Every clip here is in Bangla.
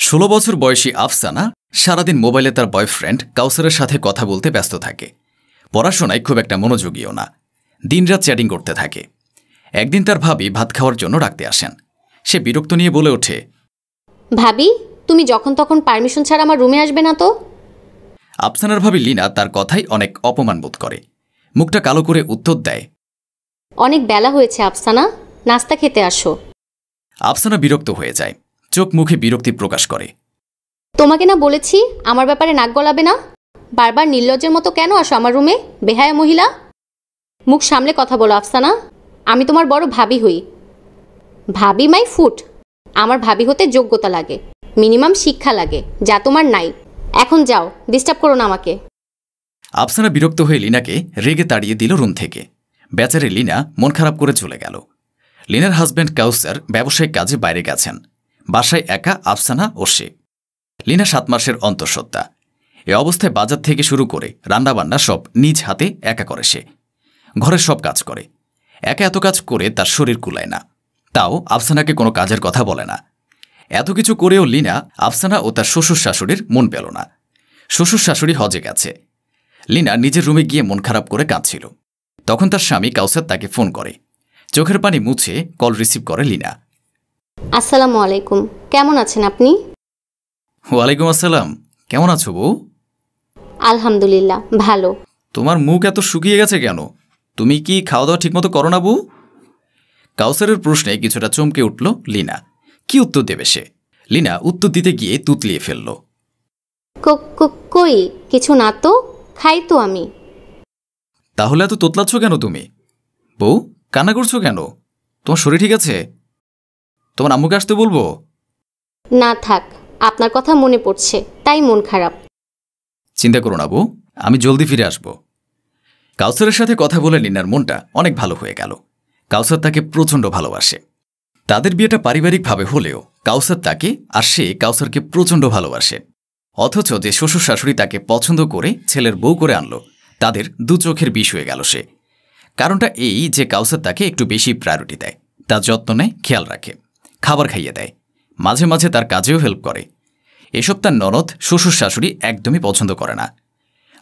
16 বছর বয়সী আফসানা সারাদিন মোবাইলে তার বয়ফ্রেন্ড কাউসারের সাথে কথা বলতে ব্যস্ত থাকে। পড়াশোনায় খুব একটা মনোযোগীও না, দিনরাত চ্যাটিং করতে থাকে। একদিন তার ভাবি ভাত খাওয়ার জন্য ডাকতে আসেন। সে বিরক্ত নিয়ে বলে ওঠে, ভাবি, তুমি যখন তখন পারমিশন ছাড়া আমার রুমে আসবে না তো। আফসানার ভাবি লিনা তার কথাই অনেক অপমান বোধ করে। মুখটা কালো করে উত্তর দেয়, অনেক বেলা হয়েছে আফসানা, নাস্তা খেতে আসো। আফসানা বিরক্ত হয়ে যায়, চোখ মুখে বিরক্তি প্রকাশ করে। তোমাকে না বলেছি আমার ব্যাপারে নাক গলাবে না? বারবার নির্লজ্জের মতো কেন আসো আমার রুমে, বেহায়া মহিলা? মুখ সামলে কথা বলো আফসানা, আমি তোমার বড় ভাবি হই। ভাবি মাই ফুট। আমার ভাবি হতে যোগ্যতা লাগে, মিনিমাম শিক্ষা লাগে, যা তোমার নাই। এখন যাও, ডিস্টার্ব করো না আমাকে। আফসানা বিরক্ত হয়ে লিনাকে রেগে তাড়িয়ে দিল রুম থেকে। বেচারে লিনা মন খারাপ করে চলে গেল। লিনার হাজব্যান্ড কাউসার ব্যবসায়িক কাজে বাইরে গেছেন। বাসায় একা আফসানা ও সে। লিনা 7 মাসের অন্তঃসত্ত্বা। এ অবস্থায় বাজার থেকে শুরু করে রান্নাবান্না সব নিজ হাতে একা করে সে। ঘরের সব কাজ করে। একা এত কাজ করে তার শরীর কুলায় না। তাও আফসানাকে কোনো কাজের কথা বলে না। এত কিছু করেও লিনা আফসানা ও তার শ্বশুর শাশুড়ির মন পেল না। শ্বশুর শাশুড়ি হজে গেছে। লিনা নিজের রুমে গিয়ে মন খারাপ করে কাঁদছিল। তখন তার স্বামী কাউসার তাকে ফোন করে। চোখের পানি মুছে কল রিসিভ করে লিনা। আসসালামু আলাইকুম, কেমন আছেন আপনি? ওয়ালাইকুম আসসালাম, কেমন আছো বউ? আলহামদুলিল্লাহ, ভালো। তোমার মুখ এত শুকিয়ে গেছে কেন? তুমি কি খাওয়া দাওয়া ঠিকমতো করো না বউ? কাউসারের প্রশ্নে কিছুটা চমকে উঠল লিনা। কি উত্তর দেবে সে? লিনা উত্তর দিতে গিয়ে তুতলিয়ে ফেলল। কই কিছু না তো, খাই তো আমি। তাহলে এত তোতলাচ্ছ কেন তুমি? বউ, কান্না করছো কেন? তোমার শরীর ঠিক আছে? তোমার আম্মুকে আসতে বলবো? না থাক, আপনার কথা মনে পড়ছে তাই মন খারাপ। চিন্তা করো না বউ, আমি জলদি ফিরে আসব। কাউসারের সাথে কথা বলে লিনার মনটা অনেক ভালো হয়ে গেল। কাউসার তাকে প্রচণ্ড ভালোবাসে। তাদের বিয়েটা পারিবারিকভাবে হলেও কাউসার তাকে আর সে কাউসারকে প্রচণ্ড ভালোবাসে। অথচ যে শ্বশুর শাশুড়ি তাকে পছন্দ করে ছেলের বউ করে আনলো, তাদের দু চোখের বিষ হয়ে গেল সে। কারণটা এই যে কাউসার তাকে একটু বেশি প্রায়োরিটি দেয়, তার যত্ন নেয়, খেয়াল রাখে, খাবার খাইয়ে দেয়, মাঝে মাঝে তার কাজেও হেল্প করে। এসব তার ননদ শ্বশুর শাশুড়ি একদমই পছন্দ করে না।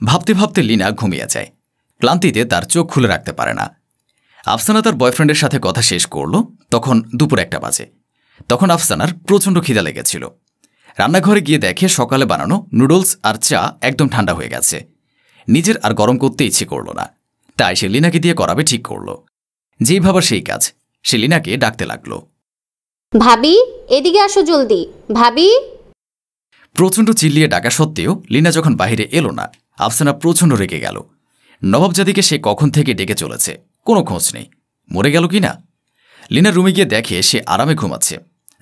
ভাবতে ভাবতে লিনা ঘুমিয়ে যায়। ক্লান্তিতে তার চোখ খুলে রাখতে পারে না। আফসানা তার বয়ফ্রেন্ডের সাথে কথা শেষ করল, তখন দুপুর 1টা বাজে। তখন আফসানার প্রচণ্ড খিদা লেগেছিল। রান্নাঘরে গিয়ে দেখে সকালে বানানো নুডলস আর চা একদম ঠান্ডা হয়ে গেছে। নিজের আর গরম করতে ইচ্ছে করল না, তাই সে লিনাকে দিয়ে করাবে ঠিক করল। যেই ভাবার সেই কাজ, সে লিনাকে ডাকতে লাগল। ভাবি, এদিকে আসো জলদি, ভাবি। প্রচণ্ড চিল্লিয়ে ডাকা সত্ত্বেও লিনা যখন বাহিরে এলো না, আফসানা প্রচণ্ড রেগে গেল। নবাবজাদিকে সে কখন থেকে ডেকে চলেছে, কোনো খোঁজ নেই। মরে গেল কি না? লিনার রুমে গিয়ে দেখে সে আরামে ঘুমাচ্ছে,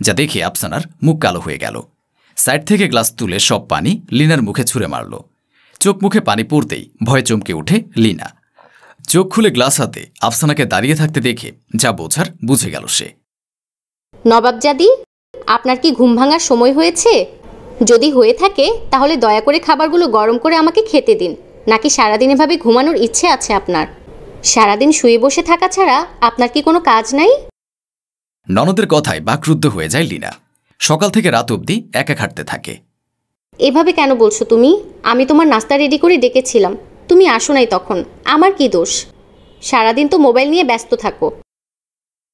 যা দেখে আফসানার মুখ কালো হয়ে গেল। সাইড থেকে গ্লাস তুলে সব পানি লিনার মুখে ছুঁড়ে মারল। চোখ মুখে পানি পড়তেই ভয়ে চমকে উঠে লিনা। চোখ খুলে গ্লাস হাতে আফসানাকে দাঁড়িয়ে থাকতে দেখে যা বোঝার বুঝে গেল সে। নবাবজাদি, আপনার কি ঘুম ভাঙার সময় হয়েছে? যদি হয়ে থাকে তাহলে দয়া করে খাবারগুলো গরম করে আমাকে খেতে দিন। নাকি সারাদিন এভাবে ঘুমানোর ইচ্ছে আছে আপনার? সারাদিন শুয়ে বসে থাকা ছাড়া আপনার কি কোনো কাজ নাই? ননদের কথায় বাকরুদ্ধ হয়ে যায় লিনা। সকাল থেকে রাত অবধি একা খাটতে থাকে। এভাবে কেন বলছো তুমি? আমি তোমার নাস্তা রেডি করে ডেকেছিলাম, তুমি আসো নাই তখন। আমার কি দোষ? সারাদিন তো মোবাইল নিয়ে ব্যস্ত থাকো।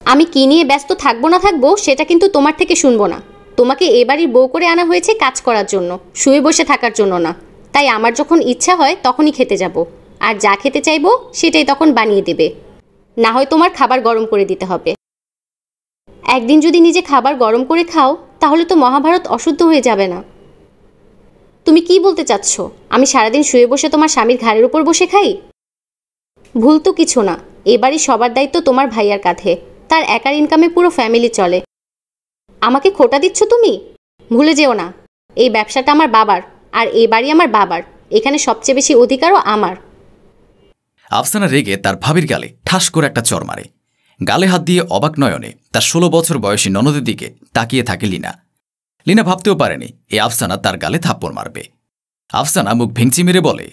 আমি কি নিয়ে ব্যস্ত থাকবো না থাকবো সেটা কিন্তু তোমার থেকে শুনবো না। তোমাকে এ বাড়ির বউ করে আনা হয়েছে কাজ করার জন্য, শুয়ে বসে থাকার জন্য না। তাই আমার যখন ইচ্ছা হয় তখনই খেতে যাব, আর যা খেতে চাইবো সেটাই তখন বানিয়ে দেবে। না হয় তোমার খাবার গরম করে দিতে হবে। একদিন যদি নিজে খাবার গরম করে খাও তাহলে তো মহাভারত অশুদ্ধ হয়ে যাবে না। তুমি কি বলতে চাচ্ছ? আমি সারাদিন শুয়ে বসে তোমার স্বামীর ঘাড়ের উপর বসে খাই? ভুল তো কিছু না, এবারই সবার দায়িত্ব তোমার ভাইয়ার কাঁধে। তার একার ইনকামে পুরো ফ্যামিলি চলে। আমাকে খোটা দিচ্ছ তুমি? ভুলে যেও না, এই ব্যবসাটা আমার বাবার, আর এই বাড়ি আমার বাবার। এখানে সবচেয়ে বেশি অধিকারও আমার। আফসানা রেগে তার ভাবির গালে ঠাস করে একটা চড় মারে। গালে হাত দিয়ে অবাক নয়নে তার 16 বছর বয়সী ননদের দিকে তাকিয়ে থাকে লিনা। লিনা ভাবতেও পারেনি এই আফসানা তার গালে থাপ্পড় মারবে। আফসানা মুখ ভেঙচি মেরে বলে,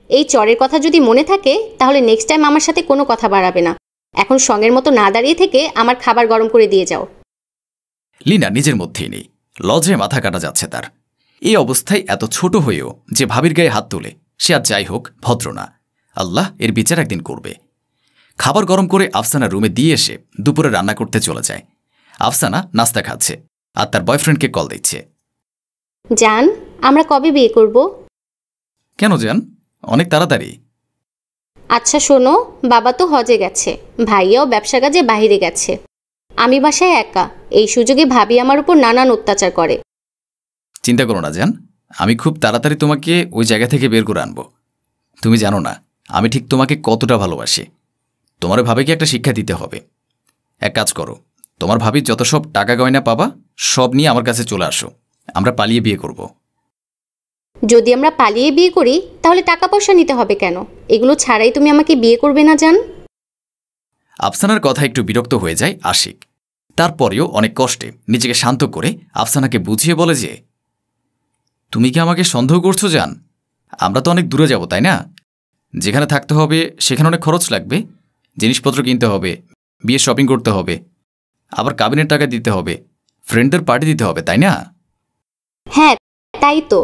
এই চরের কথা যদি মনে থাকে তাহলে নেক্সট টাইম আমার সাথে কোনো কথা বাড়াবে না। এখন সঙ্গের মতো না দাঁড়িয়ে থেকে আমার খাবার গরম করে দিয়ে যাও। লিনা নিজের মধ্যেই নেই। লজ্জে মাথা কাটা যাচ্ছে তার। এই অবস্থায় এত ছোট হয়েও যে ভাবির গায়ে হাত তোলে সে আর যাই হোক ভদ্র না। আল্লাহ এর বিচার একদিন করবে। খাবার গরম করে আফসানা রুমে দিয়ে এসে দুপুরে রান্না করতে চলে যায়। আফসানা নাস্তা খাচ্ছে আর তার বয়ফ্রেন্ডকে কল দিচ্ছে। জান, আমরা কবে বিয়ে করব? কেন জান, অনেক তাড়াতাড়ি? আচ্ছা শোনো, বাবা তো হজে গেছে, ভাইয়াও ব্যবসা কাজে বাইরে গেছে, আমি বাসায় একা। এই সুযোগে ভাবি আমার উপর নানান অত্যাচার করে। চিন্তা করো না জান, আমি খুব তাড়াতাড়ি তোমাকে ওই জায়গা থেকে বের করে আনবো। তুমি জানো না আমি ঠিক তোমাকে কতটা ভালোবাসি। তোমার ভাবিকে একটা শিক্ষা দিতে হবে। এক কাজ করো, তোমার ভাবির যত সব টাকা গয়না পাবা সব নিয়ে আমার কাছে চলে আসো, আমরা পালিয়ে বিয়ে করব। যদি আমরা পালিয়ে বিয়ে করি তাহলে টাকা পয়সা নিতে হবে কেন? এগুলো ছাড়াই তুমি আমাকে বিয়ে করবে না জান? আফসানার কথা একটু বিরক্ত হয়ে যায় আশিক। তারপরেও অনেক কষ্টে নিজেকে শান্ত করে আফসানাকে বুঝিয়ে বলে যে, তুমি কি আমাকে সন্দেহ করছো জান? আমরা তো অনেক দূরে যাব, তাই না? যেখানে থাকতে হবে সেখানে অনেক খরচ লাগবে, জিনিসপত্র কিনতে হবে, বিয়ে শপিং করতে হবে, আবার কাবিনের টাকা দিতে হবে, ফ্রেন্ডদের পার্টি দিতে হবে, তাই না? হ্যাঁ তাই তো।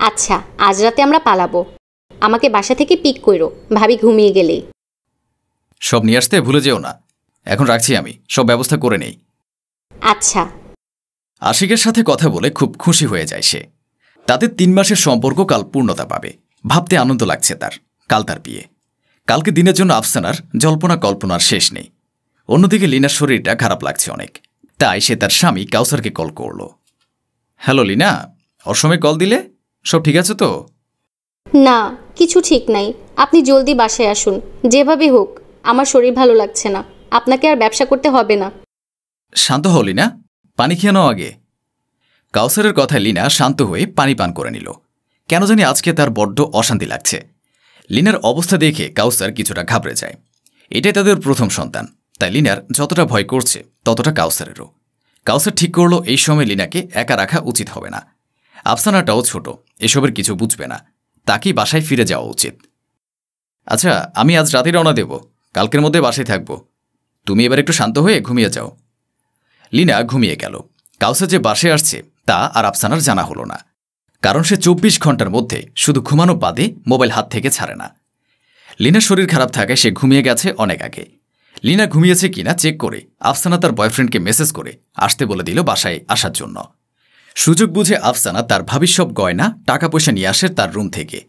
আচ্ছা আজ রাতে আমরা পালাবো, আমাকে বাসা থেকে পিক করো, ভাবি ঘুমিয়ে গেলেই। সব নিয়ে আসতে ভুলে যেও না। এখন রাখছি, আমি সব ব্যবস্থা করে নেই। আচ্ছা। আশিকের সাথে কথা বলে খুব খুশি হয়ে যায় সে। তাদের 3 মাসের সম্পর্ক কাল পূর্ণতা পাবে, ভাবতে আনন্দ লাগছে তার। কাল তার বিয়ে। কালকে দিনের জন্য আফসানার জল্পনা কল্পনার শেষ নেই। অন্যদিকে লিনার শরীরটা খারাপ লাগছে অনেক, তাই সে তার স্বামী কাউসারকে কল করল। হ্যালো লিনা, অসময়ে কল দিলে? সব ঠিক আছে তো? না, কিছু ঠিক নাই, আপনি জলদি বাসায় আসুন, যেভাবে হোক। আমার শরীর ভালো লাগছে না, আপনাকে আর ব্যবসা করতে হবে না। শান্ত হও লিনা, পানি খেয়ে নাও আগে। কাউসারের কথায় লিনা শান্ত হয়ে পানি পান করে নিল। কেন জানি আজকে তার বড্ড অশান্তি লাগছে। লিনার অবস্থা দেখে কাউসার কিছুটা ঘাবড়ে যায়। এটাই তাদের প্রথম সন্তান, তাই লিনার যতটা ভয় করছে ততটা কাউসারেরও। কাউসার ঠিক করল এই সময় লিনাকে একা রাখা উচিত হবে না। আফসানাটাও ছোট, এসবের কিছু বুঝবে না, তাকেই বাসায় ফিরে যাওয়া উচিত। আচ্ছা, আমি আজ রাতে রওনা দেব, কালকের মধ্যে বাসায় থাকব। তুমি এবার একটু শান্ত হয়ে ঘুমিয়ে যাও। লিনা ঘুমিয়ে গেল। কাউসার যে বাসায় আসছে তা আর আফসানার জানা হলো না, কারণ সে 24 ঘন্টার মধ্যে শুধু ঘুমানো বাদে মোবাইল হাত থেকে ছাড়ে না। লিনার শরীর খারাপ থাকায় সে ঘুমিয়ে গেছে অনেক আগে। লিনা ঘুমিয়েছে কিনা চেক করে আফসানা তার বয়ফ্রেন্ডকে মেসেজ করে আসতে বলে দিল বাসায় আসার জন্য। সুযোগ বুঝে আফসানা তার ভাবির সব গয়না টাকা পয়সা নিয়ে আসে তার রুম থেকে।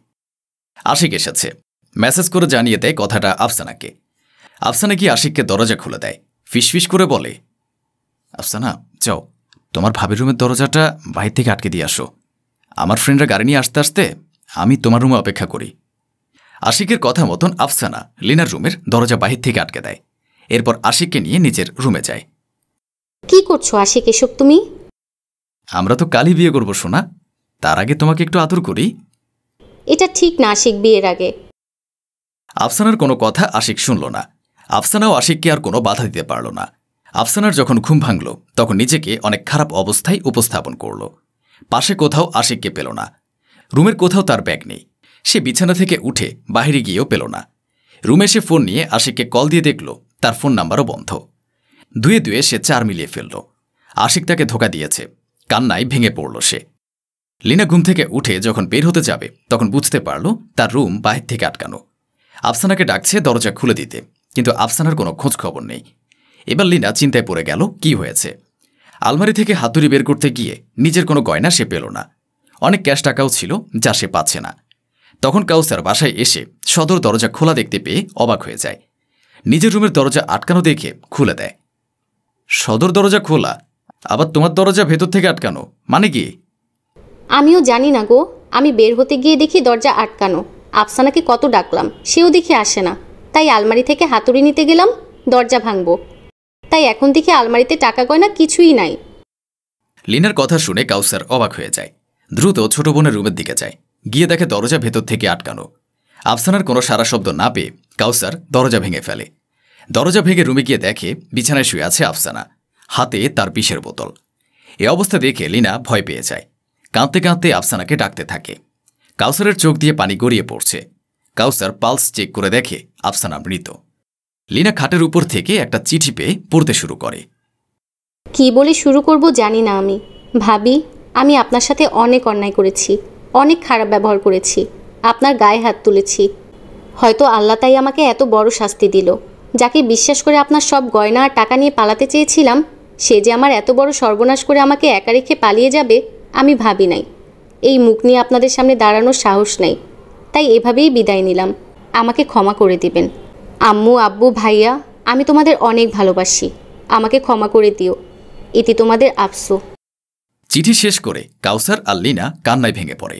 আশিক এসেছে, মেসেজ করে জানিয়ে দেয় কথাটা আফসানাকে। আফসানা গিয়ে আশিককে দরজা খুলে দেয়, ফিসফিস করে বলে, আফসানা যাও, তোমার ভাবির রুমের দরজাটা বাইরে থেকে আটকে দিয়ে আসো। আমার ফ্রেন্ডরা গাড়ি নিয়ে আসতে আসতে আমি তোমার রুমে অপেক্ষা করি। আশিকের কথা মতন আফসানা লিনার রুমের দরজা বাহির থেকে আটকে দেয়। এরপর আশিককে নিয়ে নিজের রুমে যায়। কি করছো আশিক এসব তুমি? আমরা তো কালই বিয়ে করব সোনা, তার আগে তোমাকে একটু আদর করি। এটা ঠিক না আশিক, বিয়ের আগে। আফসানার কোনো কথা আশিক শুনল না। আফসানাও আশিককে আর কোনো বাধা দিতে পারল না। আফসানার যখন ঘুম ভাঙল তখন নিজেকে অনেক খারাপ অবস্থায় উপস্থাপন করল। পাশে কোথাও আশিককে পেল না, রুমের কোথাও তার ব্যাগ নেই। সে বিছানা থেকে উঠে বাইরে গিয়েও পেল না। রুমে সে ফোন নিয়ে আশিককে কল দিয়ে দেখল তার ফোন নাম্বারও বন্ধ। দুয়ে দুয়ে সে 4 মিলিয়ে ফেলল। আশিক তাকে ধোকা দিয়েছে, কান্নায় ভেঙে পড়ল সে। লিনা ঘুম থেকে উঠে যখন বের হতে যাবে তখন বুঝতে পারল তার রুম বাহির থেকে আটকানো। আফসানাকে ডাকছে দরজা খুলে দিতে, কিন্তু আফসানার কোনো খোঁজ খবর নেই। এবার লিনা চিন্তায় পড়ে গেল কি হয়েছে। আলমারি থেকে হাতুড়ি বের করতে গিয়ে নিজের কোনো গয়না সে পেল না। অনেক ক্যাশ টাকাও ছিল যা সে পাচ্ছে না। তখন কাউসার বাসায় এসে সদর দরজা খোলা দেখতে পেয়ে অবাক হয়ে যায়। নিজের রুমের দরজা আটকানো দেখে খুলে দেয়। সদর দরজা খোলা, আবার তোমার দরজা ভেতর থেকে আটকানো, মানে কি? আমিও জানি না গো, আমি বের হতে গিয়ে দেখি দরজা আটকানো। আফসানাকে কত ডাকলাম, সেও দেখি আসে না, তাই আলমারি থেকে হাতুড়ি নিতে গেলাম দরজা ভাঙবো, তাই এখন দেখি আলমারিতে টাকা গয়না কিছুই নাই। লিনার কথা শুনে কাউসার অবাক হয়ে যায়। দ্রুত ছোট বোনের রুমের দিকে যায়, গিয়ে দেখে দরজা ভেতর থেকে আটকানো। আফসানার কোনো সারা শব্দ না পেয়ে কাউসার দরজা ভেঙে ফেলে। দরজা ভেঙে রুমে গিয়ে দেখে বিছানায় শুয়ে আছে আফসানা, হাতে তার বিষের বোতল। এ অবস্থা দেখে লিনা ভয় পেয়ে যায়। কাঁদতে কাঁদতে আফসানাকে ডাকতে থাকে। কাউসারের চোখ দিয়ে পানি গড়িয়ে পড়ছে। কাউসার পালস চেক করে দেখে আফসানা মৃত। লিনা খাটের উপর থেকে একটা চিঠি পেয়ে পড়তে শুরু করে। কি বলে শুরু করব জানি না আমি, ভাবি, আমি আপনার সাথে অনেক অন্যায় করেছি, অনেক খারাপ ব্যবহার করেছি, আপনার গায়ে হাত তুলেছি। হয়তো আল্লাহ তাই আমাকে এত বড় শাস্তি দিল। যাকে বিশ্বাস করে আপনার সব গয়না আর টাকা নিয়ে পালাতে চেয়েছিলাম, সে যে আমার এত বড় সর্বনাশ করে আমাকে একা রেখে পালিয়ে যাবে আমি ভাবি নাই। এই মুখ নিয়ে আপনাদের সামনে দাঁড়ানোর সাহস নেই, তাই এভাবেই বিদায় নিলাম। আমাকে ক্ষমা করে দিবেন। আম্মু, আব্বু, ভাইয়া, আমি তোমাদের অনেক ভালোবাসি, আমাকে ক্ষমা করে দিও। এটি তোমাদের আফসো। চিঠি শেষ করে কাউসার আর লিনা কান্নায় ভেঙে পড়ে।